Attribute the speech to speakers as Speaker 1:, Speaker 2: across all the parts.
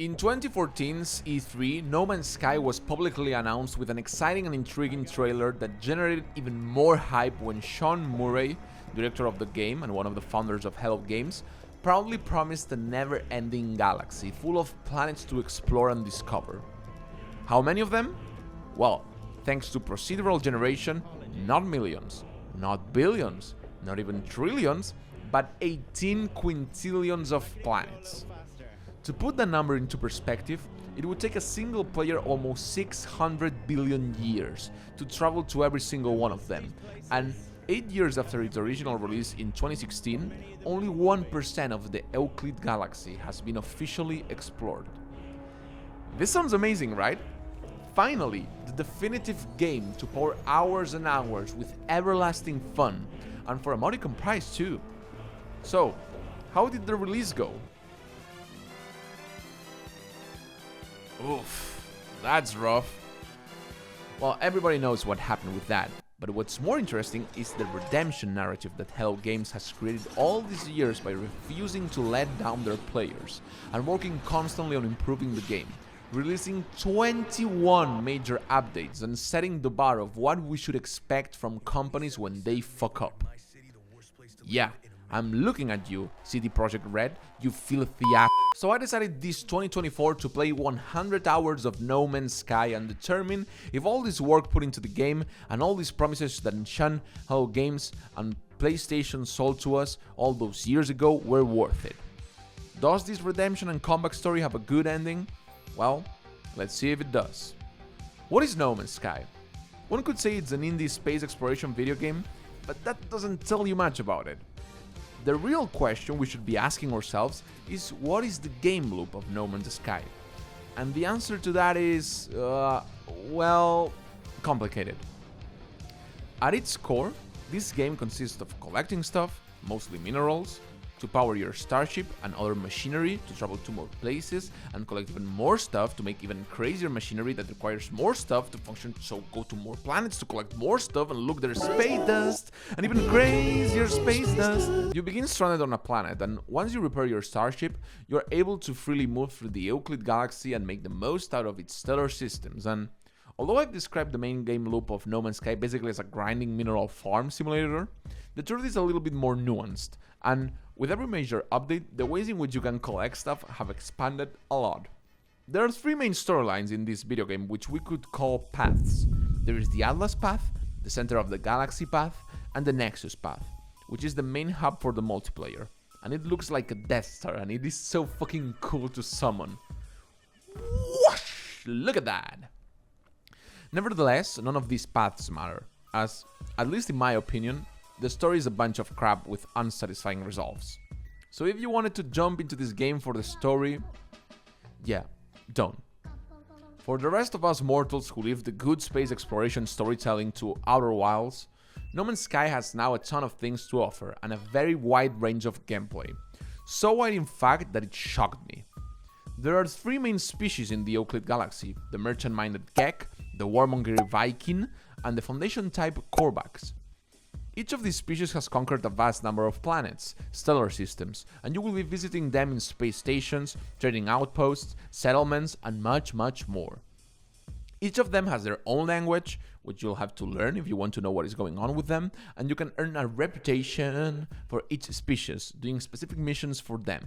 Speaker 1: In 2014's E3, No Man's Sky was publicly announced with an exciting and intriguing trailer that generated even more hype when Sean Murray, director of the game and one of the founders of Hello Games, proudly promised a never-ending galaxy full of planets to explore and discover. How many of them? Well, thanks to procedural generation, not millions, not billions, not even trillions, but 18 quintillions of planets. To put the number into perspective, it would take a single player almost 600 billion years to travel to every single one of them, and 8 years after its original release in 2016, only 1% of the Euclid galaxy has been officially explored. This sounds amazing, right? Finally, the definitive game to pour hours and hours with everlasting fun, and for a modicum price too. So, how did the release go? Oof, that's rough. Well, everybody knows what happened with that, but what's more interesting is the redemption narrative that Hello Games has created all these years by refusing to let down their players and working constantly on improving the game, releasing 21 major updates and setting the bar of what we should expect from companies when they fuck up. Yeah, I'm looking at you, CD Projekt Red, you filthy ass. So I decided this 2024 to play 100 hours of No Man's Sky and determine if all this work put into the game and all these promises that Sean, Hello Games and PlayStation sold to us all those years ago were worth it. Does this redemption and comeback story have a good ending? Well, let's see if it does. What is No Man's Sky? One could say it's an indie space exploration video game, but that doesn't tell you much about it. The real question we should be asking ourselves is what is the game loop of No Man's Sky? And the answer to that is, well, complicated. At its core, this game consists of collecting stuff, mostly minerals, to power your starship and other machinery to travel to more places and collect even more stuff to make even crazier machinery that requires more stuff to function, so go to more planets to collect more stuff and look, there's space dust and even crazier space dust. You begin stranded on a planet, and once you repair your starship, you're able to freely move through the Euclid galaxy and make the most out of its stellar systems. And although I've described the main game loop of No Man's Sky basically as a grinding mineral farm simulator, the truth is a little bit more nuanced, and with every major update, the ways in which you can collect stuff have expanded a lot. There are three main storylines in this video game which we could call paths. There is the Atlas path, the Center of the Galaxy path, and the Nexus path, which is the main hub for the multiplayer. And it looks like a Death Star, and it is so fucking cool to summon. Whoosh! Look at that! Nevertheless, none of these paths matter, as, at least in my opinion, the story is a bunch of crap with unsatisfying resolves. So if you wanted to jump into this game for the story, yeah, don't. For the rest of us mortals who live the good space exploration storytelling to Outer Wilds, No Man's Sky has now a ton of things to offer and a very wide range of gameplay. So wide in fact that it shocked me. There are three main species in the Euclid galaxy: the merchant-minded Gek, the warmonger Viking, and the Foundation-type Korvax. Each of these species has conquered a vast number of planets, stellar systems, and you will be visiting them in space stations, trading outposts, settlements, and much, much more. Each of them has their own language, which you'll have to learn if you want to know what is going on with them, and you can earn a reputation for each species, doing specific missions for them.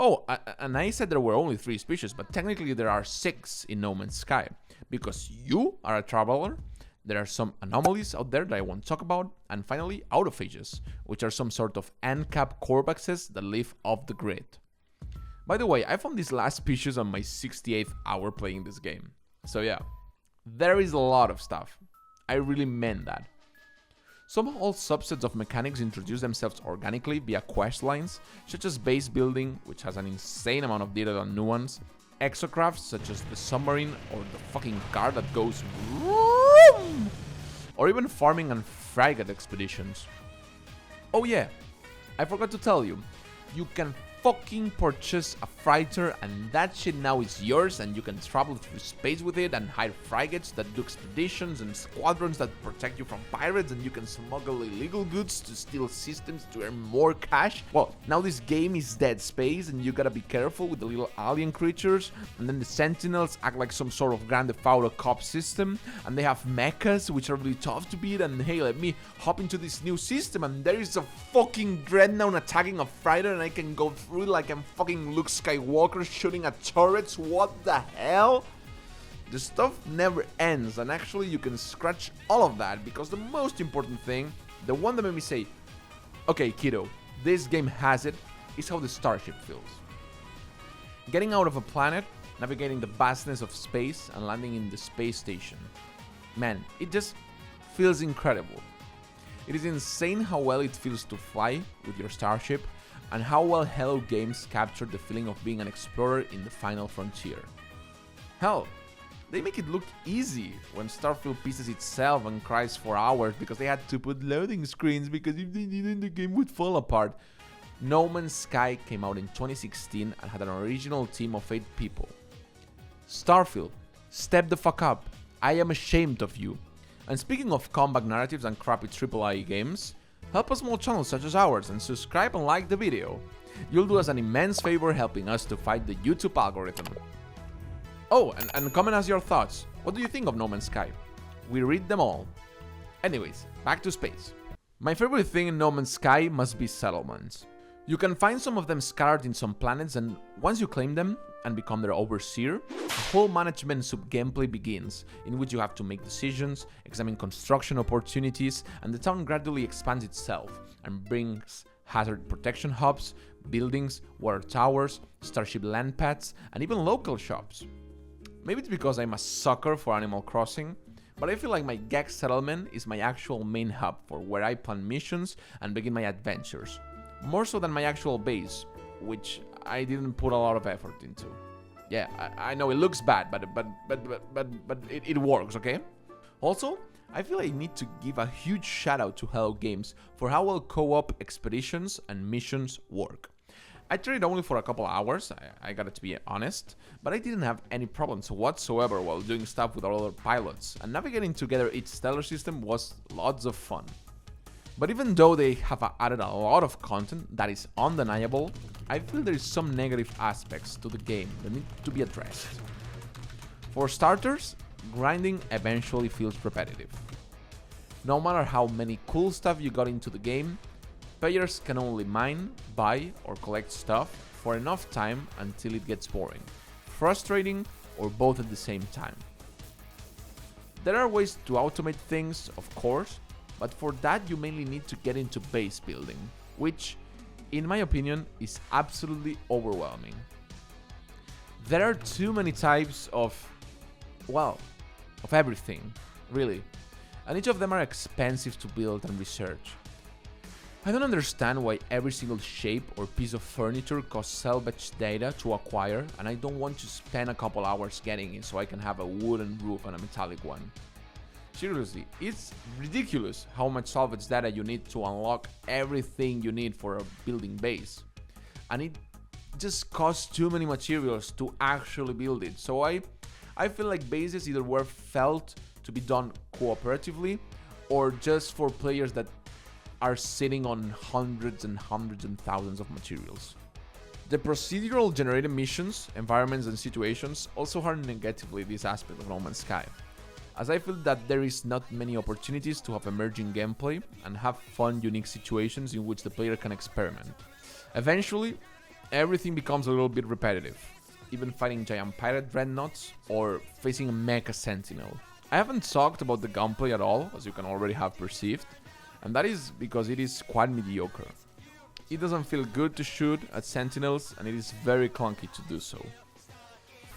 Speaker 1: Oh, and I said there were only 3 species, but technically there are 6 in No Man's Sky, because you are a traveler. There are some anomalies out there that I won't talk about, and finally autophages, which are some sort of end-cap Korvaxes that live off the grid. By the way, I found this last species on my 68th hour playing this game. So yeah, there is a lot of stuff. I really meant that. Some whole subsets of mechanics introduce themselves organically via quest lines, such as base building, which has an insane amount of detail and nuance, exocrafts such as the submarine or the fucking car that goes vroom, or even farming and frigate expeditions. Oh yeah, I forgot to tell you, you can fucking purchase a fighter and that shit now is yours, and you can travel through space with it and hire frigates that do expeditions and squadrons that protect you from pirates, and you can smuggle illegal goods to steal systems to earn more cash. Well, now this game is dead space and you gotta be careful with the little alien creatures, and then the Sentinels act like some sort of Grand Theft Auto cop system, and they have mechas which are really tough to beat, and hey, let me hop into this new system and there is a fucking dreadnought attacking a fighter and I can go through it like I'm fucking Luke Skywalker shooting at turrets. What the hell? The stuff never ends, and actually you can scratch all of that, because the most important thing, the one that made me say, okay kiddo, this game has it, is how the starship feels. Getting out of a planet, navigating the vastness of space, and landing in the space station. Man, it just feels incredible. It is insane how well it feels to fly with your starship, and how well Hello Games captured the feeling of being an explorer in the final frontier. Hell, they make it look easy when Starfield pieces itself and cries for hours because they had to put loading screens, because if they didn't the game would fall apart. No Man's Sky came out in 2016 and had an original team of 8 people. Starfield, step the fuck up. I am ashamed of you. And speaking of comeback narratives and crappy AAA games, help a small channel such as ours and subscribe and like the video. You'll do us an immense favor helping us to fight the YouTube algorithm. Oh, and comment us your thoughts. What do you think of No Man's Sky? We read them all. Anyways, back to space. My favorite thing in No Man's Sky must be settlements. You can find some of them scattered in some planets, and once you claim them and become their overseer, a whole management sub-gameplay begins, in which you have to make decisions, examine construction opportunities, and the town gradually expands itself and brings hazard protection hubs, buildings, water towers, starship land pads, and even local shops. Maybe it's because I'm a sucker for Animal Crossing, but I feel like my Gex settlement is my actual main hub for where I plan missions and begin my adventures, more so than my actual base, which I didn't put a lot of effort into. Yeah, I know it looks bad, but it works, okay? Also, I feel I need to give a huge shout out to Hello Games for how well co-op expeditions and missions work. I tried it only for a couple hours, I got to be honest, but I didn't have any problems whatsoever while doing stuff with other pilots, and navigating together each stellar system was lots of fun. But even though they have added a lot of content that is undeniable, I feel there is some negative aspects to the game that need to be addressed. For starters, grinding eventually feels repetitive. No matter how many cool stuff you got into the game, players can only mine, buy, or collect stuff for enough time until it gets boring, frustrating, or both at the same time. There are ways to automate things, of course, but for that you mainly need to get into base building, which, in my opinion, is absolutely overwhelming. There are too many types of everything, really, and each of them are expensive to build and research. I don't understand why every single shape or piece of furniture costs salvage data to acquire, and I don't want to spend a couple hours getting it so I can have a wooden roof and a metallic one. Seriously, it's ridiculous how much salvage data you need to unlock everything you need for a building base. And it just costs too many materials to actually build it. So I feel like bases either were felt to be done cooperatively or just for players that are sitting on hundreds and thousands of materials. The procedural generated missions, environments and situations also harm negatively this aspect of No Man's Sky, as I feel that there is not many opportunities to have emerging gameplay and have fun, unique situations in which the player can experiment. Eventually, everything becomes a little bit repetitive, even fighting giant pirate dreadnoughts or facing a mecha sentinel. I haven't talked about the gunplay at all, as you can already have perceived, and that is because it is quite mediocre. It doesn't feel good to shoot at sentinels, and it is very clunky to do so.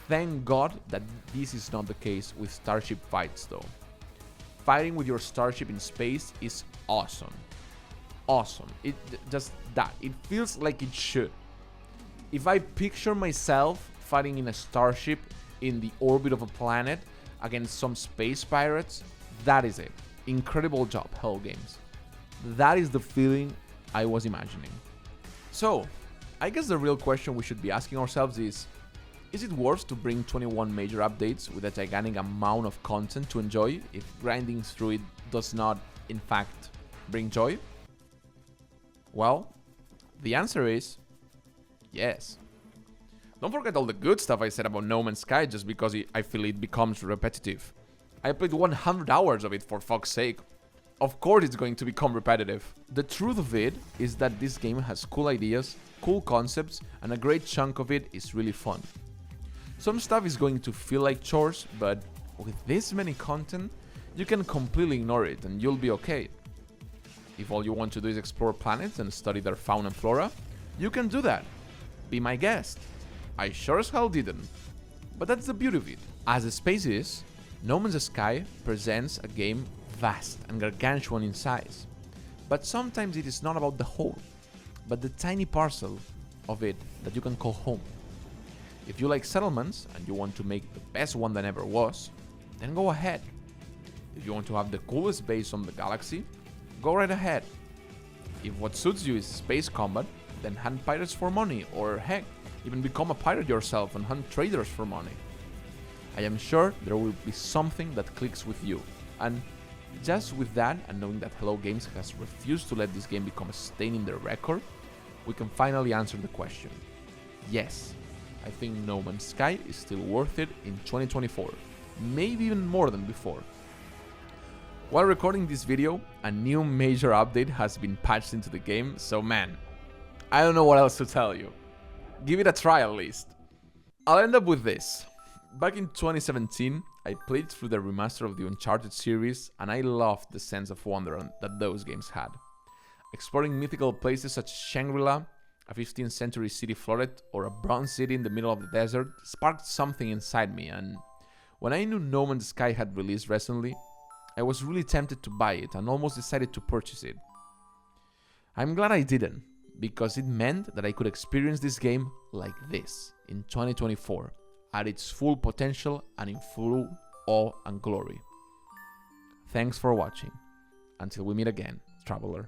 Speaker 1: Thank God that this is not the case with starship fights though. Fighting with your starship in space is awesome. Awesome. It feels like it should. If I picture myself fighting in a starship in the orbit of a planet against some space pirates, that is it. Incredible job, Hello Games. That is the feeling I was imagining. So, I guess the real question we should be asking ourselves is it worth to bring 21 major updates with a gigantic amount of content to enjoy if grinding through it does not, in fact, bring joy? Well, the answer is yes. Don't forget all the good stuff I said about No Man's Sky just because I feel it becomes repetitive. I played 100 hours of it, for fuck's sake. Of course it's going to become repetitive. The truth of it is that this game has cool ideas, cool concepts, and a great chunk of it is really fun. Some stuff is going to feel like chores, but with this many content, you can completely ignore it and you'll be okay. If all you want to do is explore planets and study their fauna and flora, you can do that. Be my guest. I sure as hell didn't. But that's the beauty of it. As the space is, No Man's Sky presents a game vast and gargantuan in size. But sometimes it is not about the whole, but the tiny parcel of it that you can call home. If you like settlements and you want to make the best one that ever was, then go ahead. If you want to have the coolest base on the galaxy, go right ahead. If what suits you is space combat, then hunt pirates for money, or heck, even become a pirate yourself and hunt traders for money. I am sure there will be something that clicks with you, and just with that, and knowing that Hello Games has refused to let this game become a stain in their record, we can finally answer the question. Yes, I think No Man's Sky is still worth it in 2024, maybe even more than before. While recording this video, a new major update has been patched into the game, so man, I don't know what else to tell you. Give it a try at least. I'll end up with this. Back in 2017, I played through the remaster of the Uncharted series and I loved the sense of wonder that those games had. Exploring mythical places such as Shangri-La, a 15th century city flooded, or a bronze city in the middle of the desert sparked something inside me, and when I knew No Man's Sky had released recently, I was really tempted to buy it and almost decided to purchase it. I'm glad I didn't, because it meant that I could experience this game like this in 2024, at its full potential and in full awe and glory. Thanks for watching. Until we meet again, traveler.